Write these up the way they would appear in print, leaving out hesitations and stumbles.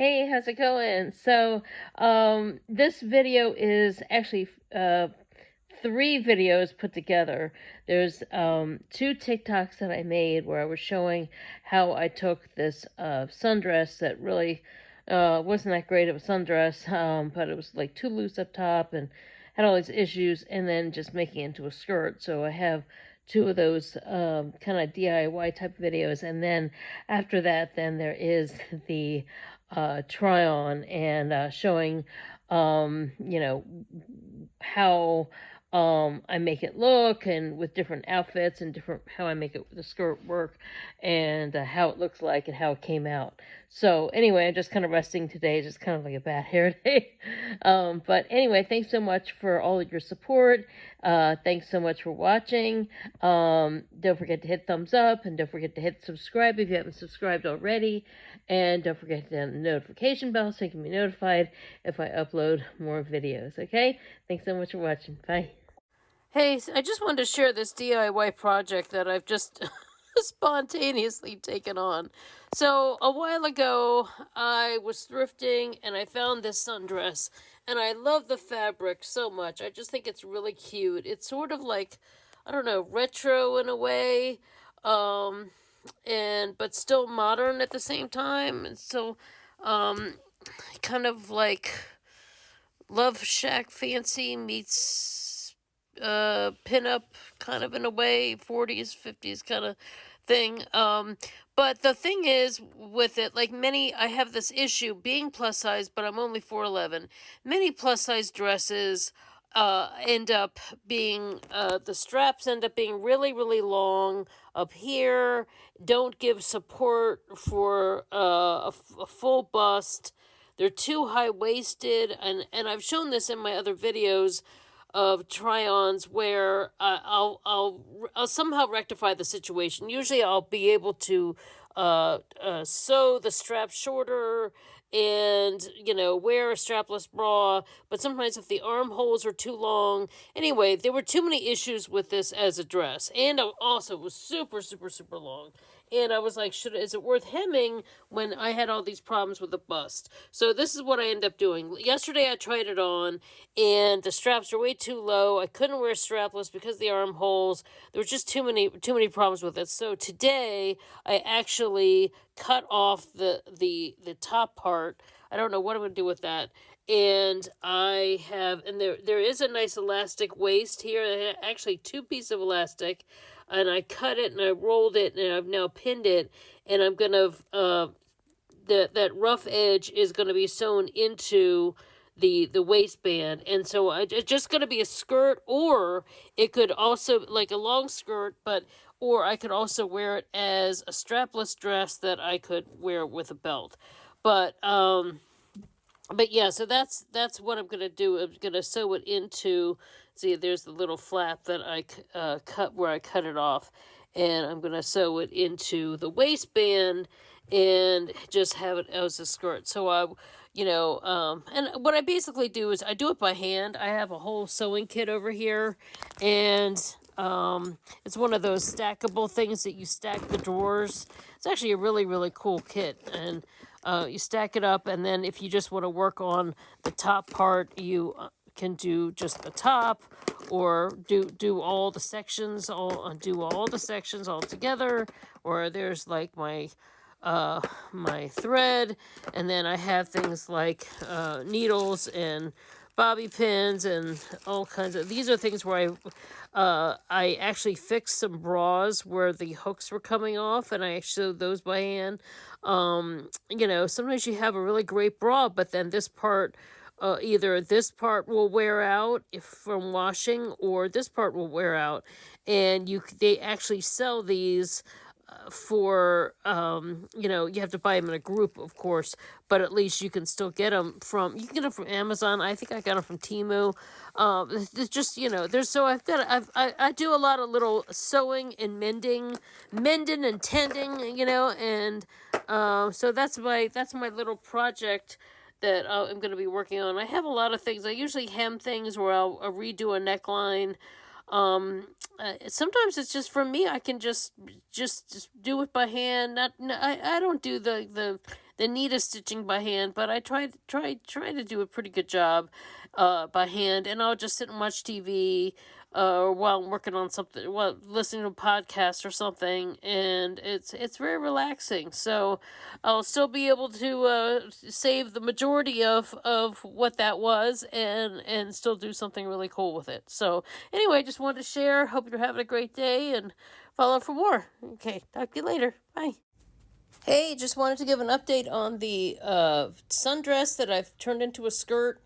Hey, how's it going? So, this video is actually three videos put together. There's two TikToks that I made where I was showing how I took this sundress that really wasn't that great of a sundress, but it was like too loose up top and had all these issues, and then just making it into a skirt. So I have two of those kind of DIY type videos, and then after that, then there is the try on and showing, how I make it look and with different outfits and different how I make it the skirt work and how it looks like and how it came out. So anyway, I'm just kind of resting today, just kind of like a bad hair day. But anyway, thanks so much for all of your support. Thanks so much for watching. Don't forget to hit thumbs up and don't forget to hit subscribe if you haven't subscribed already. And don't forget to hit the notification bell so you can be notified if I upload more videos. Okay? Thanks so much for watching. Bye. Hey, I just wanted to share this DIY project that I've just spontaneously taken on. So, a while ago, I was thrifting and I found this sundress, and I love the fabric so much. I just think it's really cute. It's sort of like, I don't know, retro in a way, but still modern at the same time. And so, kind of like Love Shack Fancy meets pinup, kind of in a way, 40s 50s kind of thing. But the thing is with it, like many, I have this issue being plus size, but I'm only 4'11". Many plus size dresses end up being the straps end up being really long up here, don't give support for a full bust. They're too high-waisted, and I've shown this in my other videos of try-ons where I'll somehow rectify the situation. Usually I'll be able to sew the strap shorter and, wear a strapless bra, but sometimes if the armholes are too long. Anyway, there were too many issues with this as a dress, and also it was super long. And I was like, is it worth hemming when I had all these problems with the bust? So this is what I ended up doing. Yesterday I tried it on, and the straps are way too low. I couldn't wear strapless because of the armholes. There was just too many problems with it. So today I actually cut off the top part. I don't know what I'm gonna do with that. And there is a nice elastic waist here. Actually, two pieces of elastic, and I cut it and I rolled it and I've now pinned it, and I'm gonna that rough edge is gonna be sewn into the waistband, and so it's just gonna be a skirt, or it could also like a long skirt, or I could also wear it as a strapless dress that I could wear with a belt, but yeah, so that's what I'm gonna do. I'm gonna sew it into. See, there's the little flap that I cut where I cut it off, and I'm gonna sew it into the waistband and just have it as a skirt. So and what I basically do is I do it by hand. I have a whole sewing kit over here, and it's one of those stackable things that you stack the drawers. It's actually a really cool kit, and you stack it up, and then if you just want to work on the top part, you can do just the top, or do all the sections, do all the sections all together. Or there's like my thread, and then I have things like needles and bobby pins and all kinds of. These are things where I actually fixed some bras where the hooks were coming off, and I sewed those by hand. Sometimes you have a really great bra, but then this part. Either this part will wear out if from washing, or this part will wear out, and they actually sell these for you have to buy them in a group, of course, but at least you can still get them from Amazon. I think I got them from Temu. It's just there's so I do a lot of little sewing and mending and tending, and so that's my little project that I'm going to be working on. I have a lot of things. I usually hem things where I'll redo a neckline. Sometimes it's just for me. I can just do it by hand. I don't do the the neatest stitching by hand, but I try to do a pretty good job by hand, and I'll just sit and watch TV or while I'm working on something, while listening to a podcast or something, and it's very relaxing. So I'll still be able to save the majority of what that was, and still do something really cool with it. So anyway, just wanted to share. Hope you're having a great day, and follow for more. Okay, talk to you later. Bye. Hey, just wanted to give an update on the sundress that I've turned into a skirt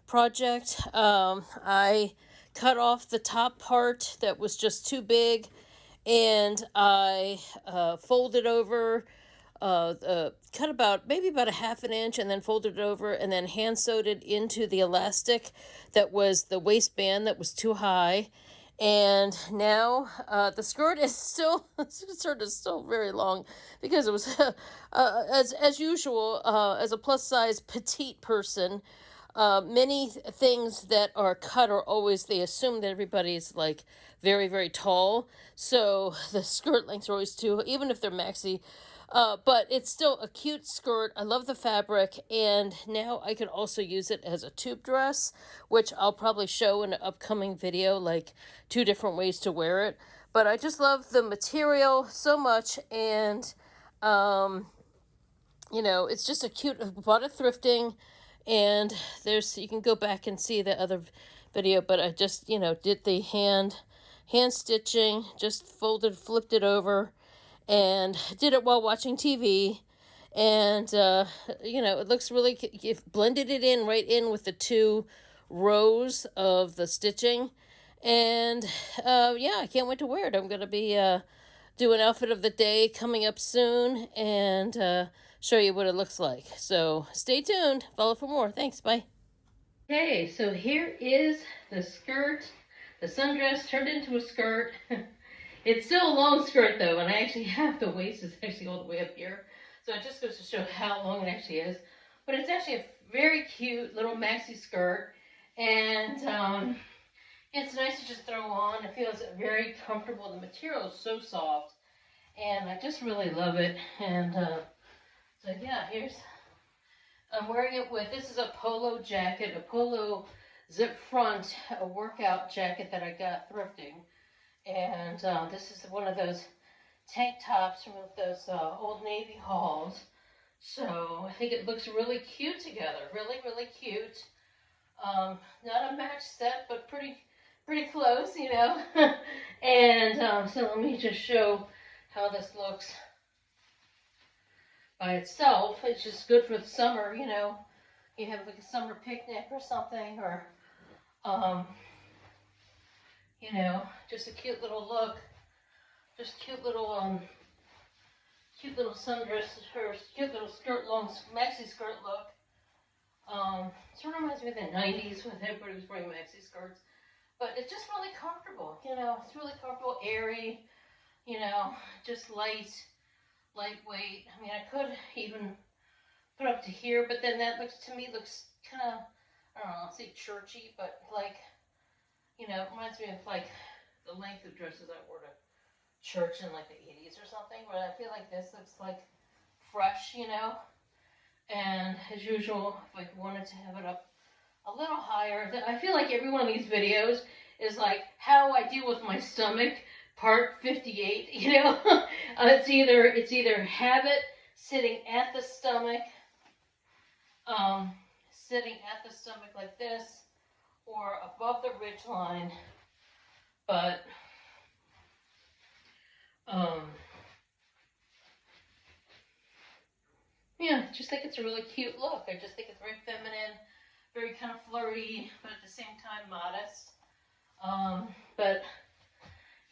project. I cut off the top part that was just too big, and I folded over, cut about maybe about a half an inch, and then folded it over, and then hand sewed it into the elastic that was the waistband that was too high. And now the skirt is still the skirt is still very long, because it was as usual, as a plus size petite person. Many things that are cut are always, they assume that everybody's like very, very tall. So the skirt lengths are always too, even if they're maxi. But it's still a cute skirt. I love the fabric, and now I can also use it as a tube dress, which I'll probably show in an upcoming video, like 2 different ways to wear it. But I just love the material so much, and it's just a cute, I bought it thrifting, and you can go back and see the other video, but I just, did the hand stitching, just flipped it over, and did it while watching TV. And, it looks really, blended it in right in with the 2 rows of the stitching. And, I can't wait to wear it. I'm going to be doing outfit of the day coming up soon, and show you what it looks like. So stay tuned. Follow for more. Thanks. Bye. Okay, so here is the skirt. The sundress turned into a skirt. It's still a long skirt though, and I actually have the waist is actually all the way up here. So it just goes to show how long it actually is. But it's actually a very cute little maxi skirt, and it's nice to just throw on. It feels very comfortable. The material is so soft, and I just really love it. And so yeah, I'm wearing it with, this is a polo jacket, a polo zip front, a workout jacket that I got thrifting. And this is one of those tank tops from those Old Navy hauls. So I think it looks really cute together. Really, really cute. Not a match set, but pretty close, And so let me just show how this looks by itself. It's just good for the summer, You have like a summer picnic or something, or just a cute little look, just cute little sundress, or cute little skirt, long maxi skirt look. Sort of reminds me of the 90s when everybody was wearing maxi skirts, but it's just really comfortable, it's really comfortable, airy, just lightweight. I mean, I could even put up to here, but then that looks kind of, I don't know, I'll say churchy, but like, it reminds me of like the length of dresses I wore to church in like the 80s or something, where I feel like this looks like fresh, and as usual, if I wanted to have it up a little higher, I feel like every one of these videos is like how I deal with my stomach, part 58, it's either have it sitting at the stomach, like this, or above the ridgeline, but yeah, just think it's a really cute look. I just think it's very feminine, very kind of flirty, but at the same time modest. But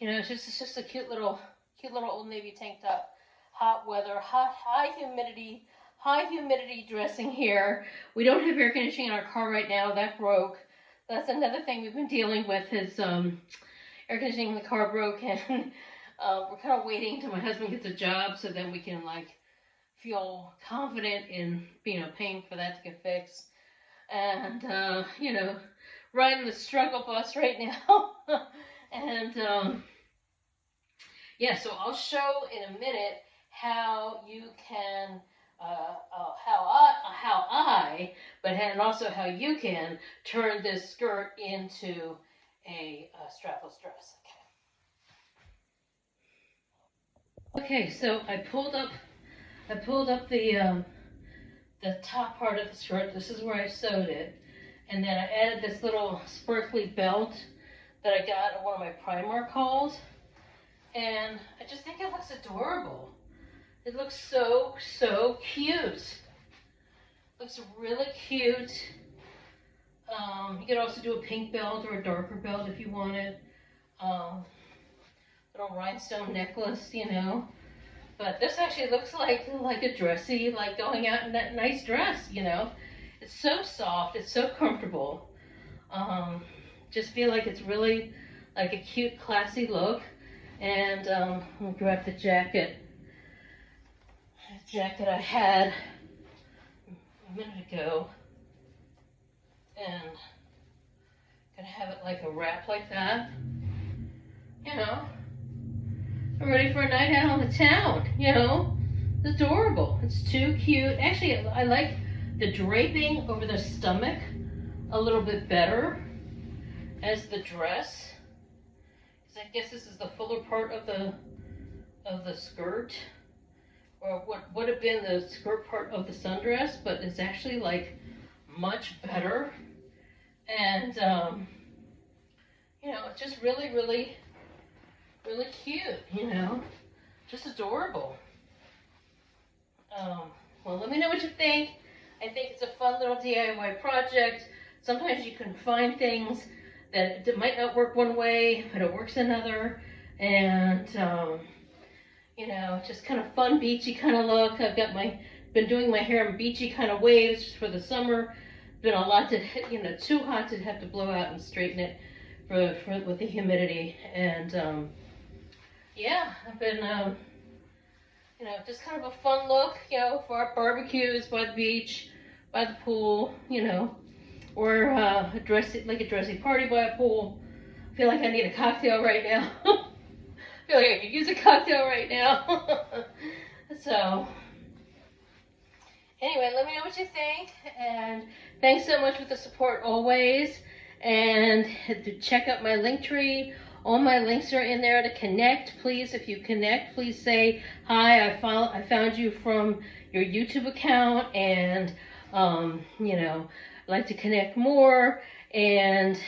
it's just a cute little Old Navy tank top. Hot weather, high humidity dressing here. We don't have air conditioning in our car right now. That broke. That's another thing we've been dealing with, is air conditioning in the car broke, and we're kind of waiting until my husband gets a job so then we can feel confident in paying for that to get fixed. And riding the struggle bus right now. And yeah, so I'll show in a minute how you can and also how you can turn this skirt into a strapless dress. Okay, so I pulled up the top part of the skirt. This is where I sewed it, and then I added this little sparkly belt that I got at one of my Primark hauls, and I just think it looks adorable. It looks so cute. Looks really cute. You could also do a pink belt or a darker belt if you wanted. Little rhinestone necklace, you know. But this actually looks like a dressy, like going out in that nice dress, you know. It's so soft, it's so comfortable. Just feel like it's really like a cute, classy look. And let me grab the jacket. The jacket I had a minute ago. And gonna have it like a wrap like that. You know. I'm ready for a night out on the town, you know. It's adorable. It's too cute. Actually, I like the draping over the stomach a little bit better as the dress. Because I guess this is the fuller part of the skirt. Or what would have been the skirt part of the sundress, but it's actually like much better. And, you know, it's just really cute, you know, just adorable. Well, let me know what you think. I think it's a fun little DIY project. Sometimes you can find things that might not work one way, but it works another. And, you know, just kind of fun, beachy kind of look. I've got been doing my hair in beachy kind of waves for the summer. Been a lot to, you know, too hot to have to blow out and straighten it with the humidity. And, yeah, I've been, you know, just kind of a fun look, you know, for our barbecues by the beach, by the pool, you know, or a dressy party by a pool. I feel like I need a cocktail right now. I feel like I could use a cocktail right now. So, anyway, let me know what you think, and thanks so much for the support always, and check out my link tree. All my links are in there to connect. Please, if you connect, please say, hi, I found you from your YouTube account, and, you know, I'd like to connect more, and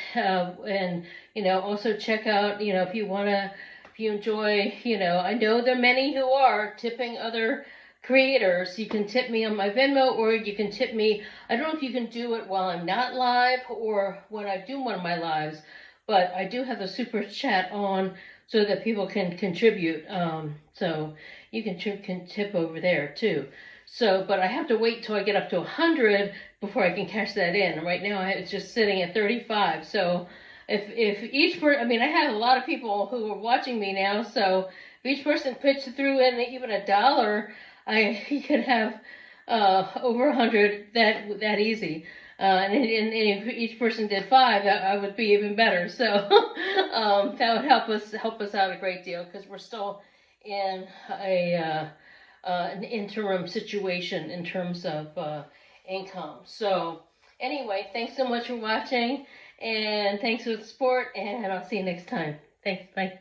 you know, also check out, you know, if you enjoy, you know, I know there are many who are tipping other creators. You can tip me on my Venmo, or you can tip me, I don't know if you can do it while I'm not live or when I do one of my lives, but I do have the super chat on so that people can contribute. So you can tip over there too. So, but I have to wait till I get up to 100 before I can cash that in. Right now it's just sitting at 35. So if each person, I mean, I have a lot of people who are watching me now. So if each person pitched through in even $1, you could have over 100 that easy. And if each person did 5, I would be even better. So that would help us out a great deal, because we're still in an interim situation in terms of income. So anyway, thanks so much for watching, and thanks for the support, and I'll see you next time. Thanks. Bye.